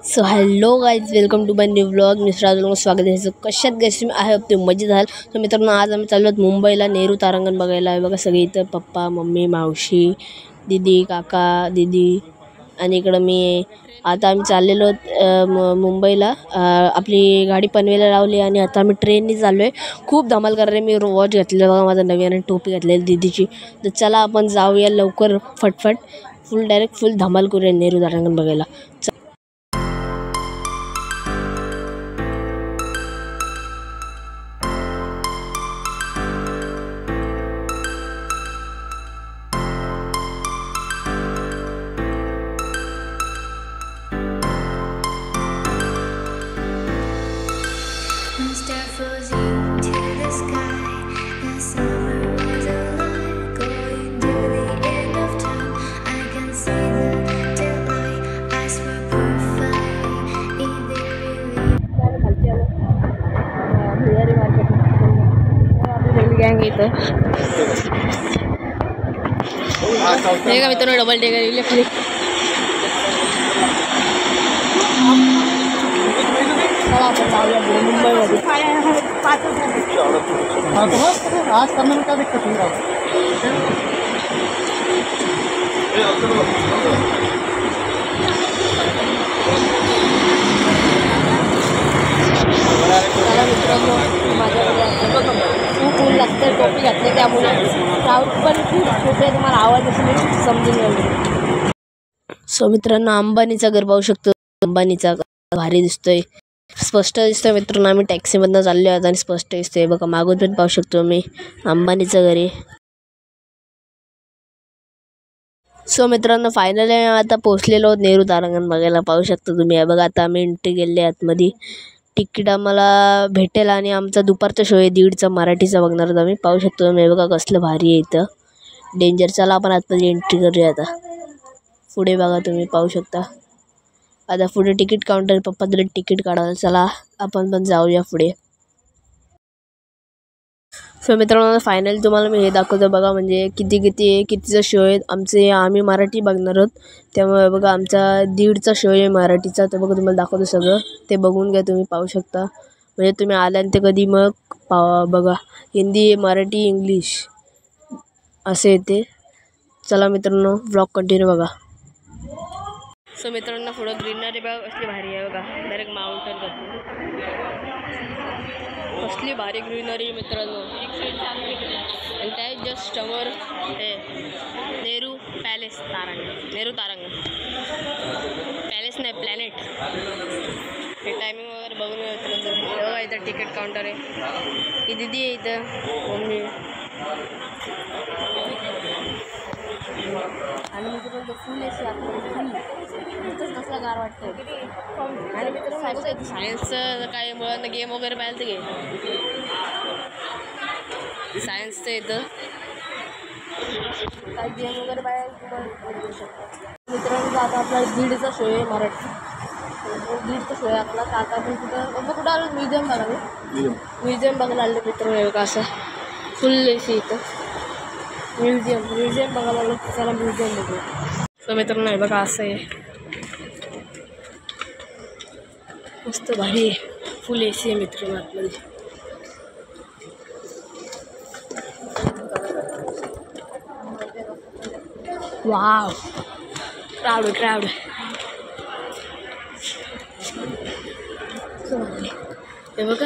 So hello guys, welcome to my new vlog. Mister लोकांना स्वागत आहे. कशात गाईज तुम्ही आहे ते मजेत झाल. तर मित्रांनो, आज आम्ही चाललो आहोत मुंबईला नेहरू तारांगण बघायला. आहे बघा सगळे इथं, पप्पा मम्मी मावशी दीदी काका दीदी आणि इकडं मी. आता आम्ही चाललेलो मुंबईला. आपली गाडी पनवेलला लावली आणि आता आम्ही ट्रेनने चाललो आहे. खूप धमाल करणार आहे. मी वॉच घेतलेलं बघा, माझा नवीन आणि टोपी घातलेली दीदीची. तर चला आपण जाऊया लवकर फटफट. डायरेक्ट फुल धमाल करूया नेहरू तारांगण बघायला. मित्रांनो, डबल डेकर खाली. मुंबईमध्ये आज करने में क्या दिक्कत नहीं मित्रांनो, खूप ऊन लागतं. टोपी घातली त्यामुळे क्राऊड पण खूप छोटे. तुम्हाला आवाज असेल समजून घ्यायला. सो मित्रांनो, अंबानीचा घर पाहू शकतो. अंबानीचा भारी दिसतोय, स्पष्ट दिसतोय. मित्रांनो, आम्ही टॅक्सीमधनं चाललो आहोत आणि स्पष्ट दिसतोय बघा. मागून पण पाहू शकतो मी अंबानीचं घर आहे. सो मित्रांनो, फायनली आता पोहोचलेलो आहोत नेहरू तारांगण बघायला. पाहू शकतो तुम्ही. बघा, आता आम्ही एंट्री गेले आतमध्ये. तिकीट आम्हाला भेटेल आणि आमचा दुपारचा शो आहे 1:30चा मराठीचा बघणार आहोत आम्ही. पाहू शकतो तुम्ही. बघा कसलं भारी आहे इथं, डेंजर. चला आपण आतमध्ये एंट्री करूया. आता पुढे बघा तुम्ही, पाहू शकता. आता पुढे तिकीट काउंटर, पप्पा तरी तिकीट काढायला. चला आपण पण जाऊया पुढे. सो मित्रांनो, फायनली तुम्हाला मी हे दाखवतो बघा, म्हणजे कितीचा शो आहे. आम्ही मराठी बघणार आहोत, त्यामुळे बघा आमचा 1:30चा शो आहे मराठीचा. तर बघा तुम्हाला दाखवतो सगळं, ते बघून घ्या तुम्ही. पाहू शकता, म्हणजे तुम्ही आल्यान ते कधी मग बघा. हिंदी मराठी इंग्लिश असे येते. चला मित्रांनो, व्लॉग कंटिन्यू बघा. सो मित्रांनो, पुढं ग्रीनरी बघा कसली भारी आहे बघा. डायरेक्ट माउंटन करतो, कसली भारी ग्रीनरी मित्रांनो. आणि त्या जस्ट समोर हे नेहरू पॅलेस तारांगण. नेहरू तारांगण पॅलेस नाही, प्लॅनेट. हे टायमिंग वगैरे बघून मित्रांनो. बघा इथं तिकीट काउंटर आहे. ही दिदी आहे इथं, मम्मी. आणि मित्रांनो फुल AC आतमध्ये कसला गार वाटतं. आणि मित्रांनो, सायन्सचं काय मुलांना गेम वगैरे पाहिलं तर घे. सायन्सचं येतं काय गेम वगैरे पाहिजे तुम्हाला देऊ शकता. मित्रांनो, आता आपला 1:30चा शो आहे मराठी. 1:30चा शो आहे आपला. तर आता आपण कुठं आलो? म्युझियम बघायला. म्युझियम बघायला आलं मित्रांनो. का असं फुल AC इथं. म्युझियम बघायला आलं. चला म्युझियम बघूया. तर मित्रांनो, हे बघा असं आहे, मस्त भारी आहे. फुल AC आहे मित्रांनो आतमध्ये. Wow, crowd. हे बघा.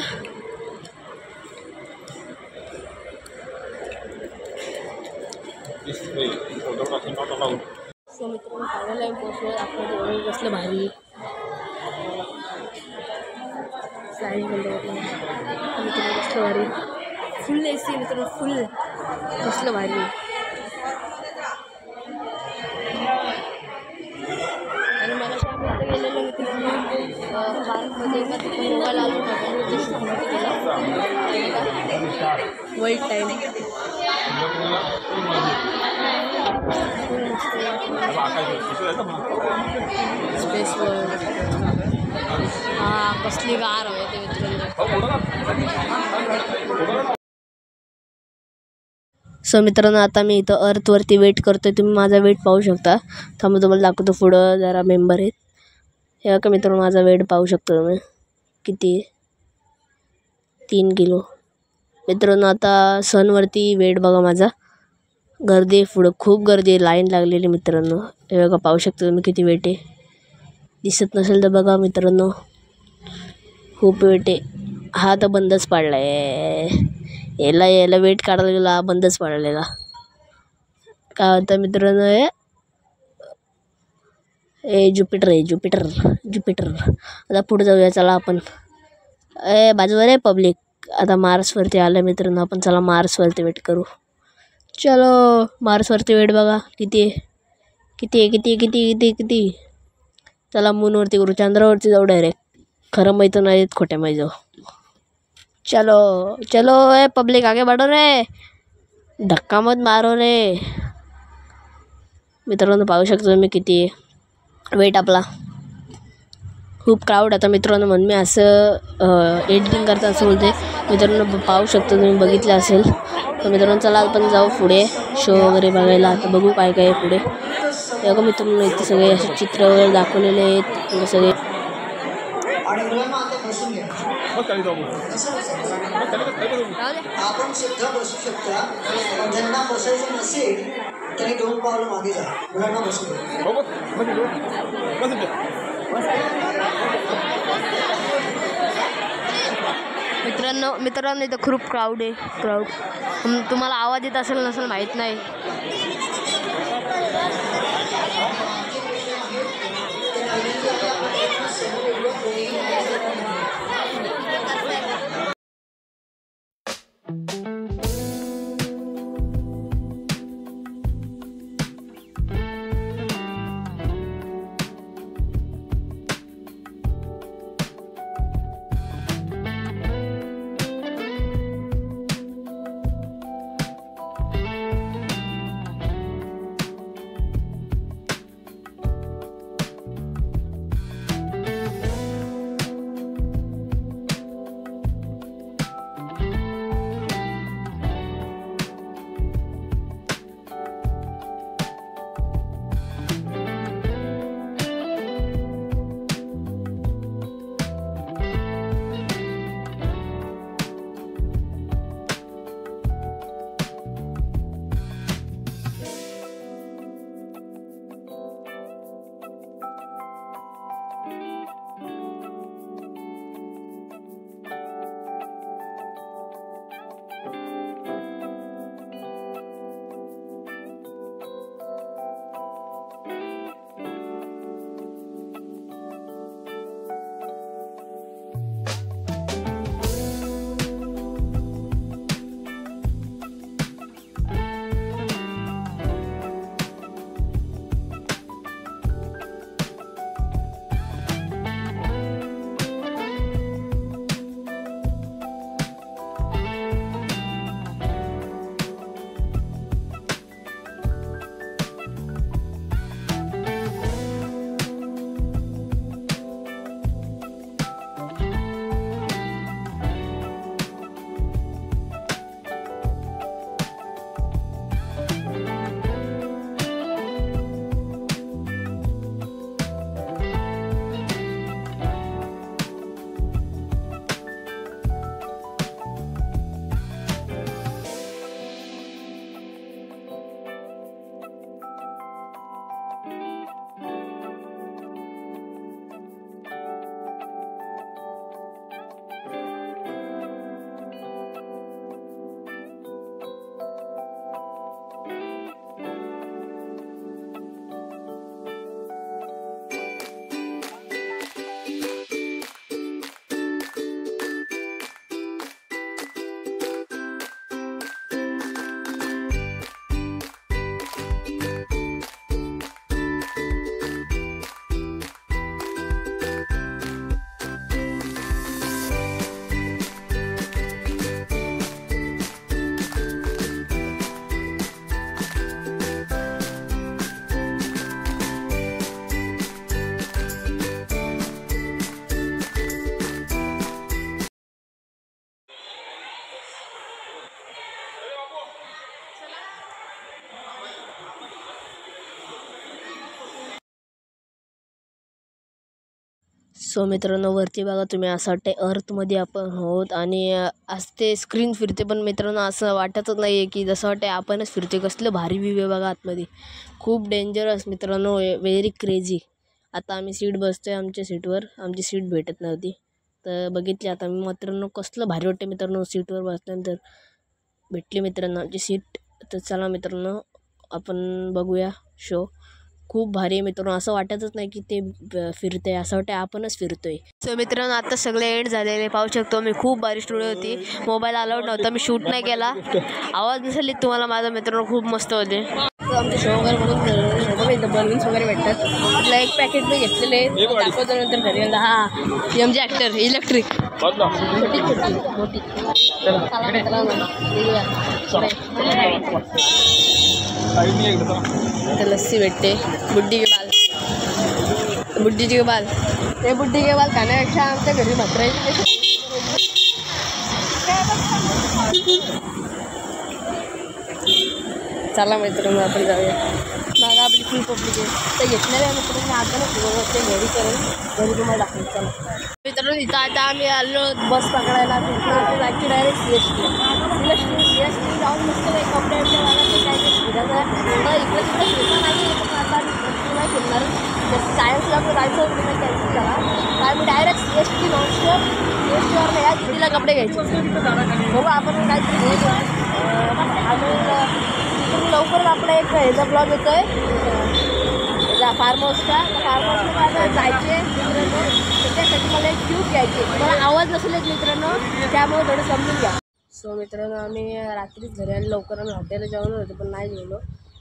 सो मित्रांनो, फायनल पोहोचलो आपलं. कसलं भारी स्लाईड मित्रांनो, कसलं भारी. फुल AC मित्रांनो, फुल. कसलं भारी. आणि मला त्यामध्ये गेलेलं मित्रांनो पार्कमध्ये मोबाईल आलो वाईट टाईम. स्पेस कसली गार आहे ते मित्रांनो. सो मित्रांनो, आता मी इथं अर्थवरती वेट करतोय. तुम्ही माझा वेट पाहू शकता. थांबा तुम्हाला दाखवतो पुढं जरा मेंबर आहेत. हे बघा मित्रांनो, माझा वेट पाहू शकतो तुम्ही किती, 3 किलो. मित्रांनो आता सणवरती वेट बघा माझा, गर्दी पुढं खूप गर्दी आहे, लाईन लागलेली मित्रांनो. हे बघा पाहू शकता तुम्ही किती वेट आहे. दिसत नसेल तर बघा मित्रांनो, खूप वेट आहे. हा तर बंदच पाडला आहे, याला वेट काढायला गेला, हा बंदच पाडलेला. काय होतं मित्रांनो, हे ज्युपिटर आहे, ज्युपिटर. आता पुढे जाऊया चला आपण. बाजूवर आहे पब्लिक. आता मार्सवरती आलं मित्रांनो आपण, चला मार्सवरती वेट करू. चलो मार्सवरती वेट बघा किती आहे, किती आहे, किती किती किती किती. चला मूनवरती करू, चंद्रावरती जाऊ डायरेक्ट. खरं माहिती नाही खोट्या माहिती जाऊ. चलो चलो पब्लिक आगे बढ़ो रे, धक्का मत मारो रे. मित्रांनो पाहू शकतो मी किती वेट आपला, खूप क्राऊड. आता मित्रांनो म्हणून मी असं एडिटिंग करता असं बोलते. मित्रांनो पाहू शकतो तुम्ही, बघितलं असेल तर. मित्रांनो चला आपण जाऊ पुढे शो वगैरे बघायला. आता बघू काय काय पुढे. बघा मित्रांनो इथे सगळे असे चित्र वगैरे दाखवलेले आहेत सगळे. आपण सुद्धा बसू शकता, पण ज्यांना बसायचं नसेल त्यांनी 2 पावलं मागे जा, मुलांना बसू द्या. मित्रांनो इथं खूप क्राऊड आहे. तुम्हाला आवाज येत असेल नसेल माहीत नाही. सो मित्रांनो वरती बघा तुम्ही, असं वाटते अर्थमध्ये आपण आहोत आणि आज ते स्क्रीन फिरते, पण मित्रांनो असं वाटतच नाही आहे की जसं वाटते आपणच फिरते. कसलं भारी व्ह्यू आहे बघा आतमध्ये, खूप डेंजरस मित्रांनो, व्हेरी क्रेझी. आता आम्ही सीट बसतोय, आमच्या सीटवर आमची सीट भेटत नव्हती तर बघितली आता मी मित्रांनो, कसलं भारी वाटते मित्रांनो सीटवर बसल्यानंतर भेटली मित्रांनो आमची सीट. तर चला मित्रांनो आपण बघूया शो. खूप भारी आहे मित्रांनो, असं वाटतच नाही की ते फिरतंय, असं वाटतं आपणच फिरतोय. सो मित्रांनो आता सगळे एंड झालेले पाहू शकतो मी. खूप भारी स्टुडिओ होती, मोबाईल अलाउड नव्हता, मी शूट नाही केला. आवाज नसेल तुम्हाला माझा मित्रांनो, खूप मस्त होते. आमचे शो वगैरे म्हणून इथं बलून्स वगैरे भेटतात. आपलं एक पॅकेट मी घेतलेले दाखवतो नंतर घरी. हां एम जे ॲक्टर इलेक्ट्रिक छोटी मोठी. लस्सी भेटते, बुड्डी के बाल, बुड्डीची के बाल. ते बुड्डी के बाल खाण्यापेक्षा आमच्या घरी मात्र चला मित्रांनो आपण जाऊया. मागा आपली फुल पब्लिक आहे तर घेतलेलं आहे मित्रांनो. आता ना ते घरी करून तुम्हाला दाखवतो. चला मित्रांनो इथं आता आम्ही आलो बस पकडायला. जायची डायरेक्ट सी एस टी जाऊन मस्त काही कपडे काय काय फिरायचं इकडे तिकडे फिरता नाही. आता नाही फिरणार, सायन्सला आपण जायचं होतं नाही, कॅन्सल झाला. तर आम्ही direct C S T nonstop C S टीवर या दिदीला कपडे घ्यायचे. बघू आपण काहीतरी घ्यायचं. आणि लवकरच आपला एक ह्याचा ब्लॉग येतो आहे फार्म हाऊसचा. फार्म हाऊसला जायचे मित्रांनो, त्याच्यासाठी मला एक ट्यूब घ्यायची. मला आवाज नसेल एक मित्रांनो, त्यामुळे थोडं समजून घ्या. सो मित्रांनो आम्ही रात्रीच घरी आलो लवकर आणि हॉटेलला जेवण होतं पण नाही जेवलो.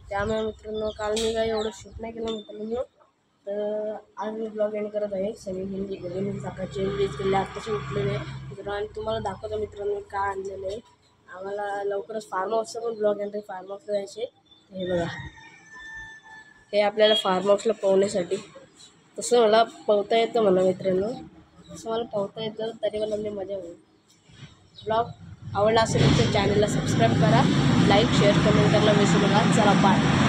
त्यामुळे मित्रांनो काल मी काही एवढं शूट नाही केलं मित्रांनो. तर आज मी ब्लॉग एंड करत आहे. सगळे हिंदी घरी सकाळचे रील्स केले, आत्ताचे उठलेले मित्रांनो. आणि तुम्हाला दाखवतो मित्रांनो काय आणलेलं आहे. आम्हाला लवकरच फार्म हाऊसचा पण ब्लॉग येणार आहे. फार्म हाऊसला जायचे. हे बघा, हे आपल्याला फार्म हाऊसला पोहण्यासाठी. तसं मला पोहता येतं म्हणा मित्रांनो, तसं मला पोहता येतं, तरी मला लई मजा होईल. ब्लॉग आवडला असेल तर चॅनलला सबस्क्राईब करा, लाईक शेअर कमेंट करायला विसरू नका. चला बाय.